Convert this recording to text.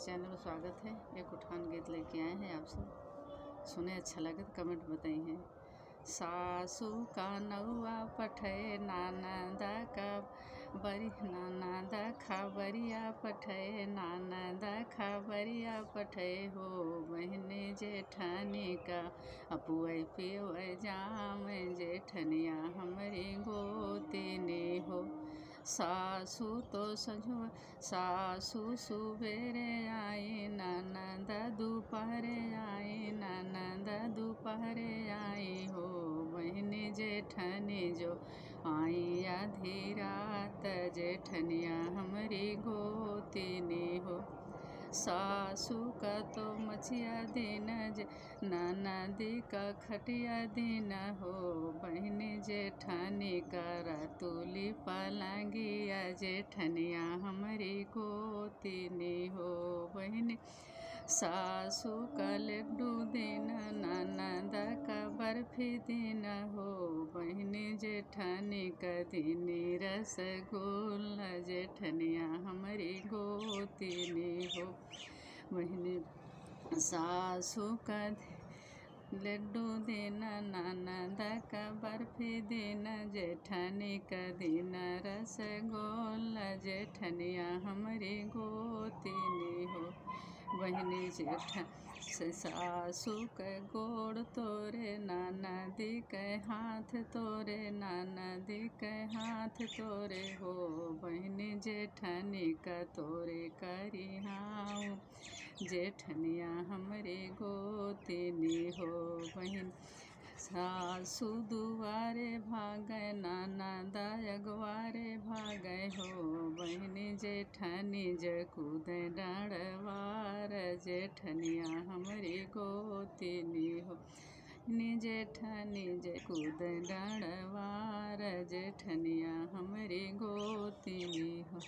Channel में स्वागत है। एक उठान गीत लेके आए हैं आप सब सुने, अच्छा लगे तो कमेंट बताइए। सासू का नौआ पठे नानदा का बरी, नानदा खबरिया पठे, नानदा खबरिया पठे हो। बहने जेठनी का अपुए पियो जाम, जेठनिया हमारी गोतिनी हो। सासू तो संझुआ सासू सुबेरे आई, ननदा दोपहरे आई, ननदा दोपहरे आई हो। बहनी जेठनी जो आई आधी रात, जेठनिया हमारी गोतिनी हो। सासू का तो मछिया दिन, ननदी का खटिया दिन हो। बहनी जेठनी का रातुली पलंगिया, जेठनिया हमारी गोतिनी हो। बहनी सासू का लड्डू दिन, ननदा का बर्फी दिन हो। बहनी जेठनी का दिन रसगुल्ला, जेठनिया हमारी गोतिनी हो। बहनी सासू का लड्डू दिन, ननदा का बर्फी दिन, जेठनी का दिन रसगुल्ला, जेठनिया हमारी गोतिनी हो। बहनी सासू के गोड़ तोरे, ननदी के हाथ तोरे, ननदी के हाथ तोरे हो। बहनी जेठनी का तोरे करी हाँ, जेठनिया हमारी गोतिनी हो। बहन सासू दुआरे भागे, ननदा अगवारे भागे हो। बहनी जेठनी जकूद डाँड़वार, जेठनिया हमारी गोतिनी हो। बहनी जेठनी जकूद डाँड़वार, जेठनिया हमारी गोतिनी हो।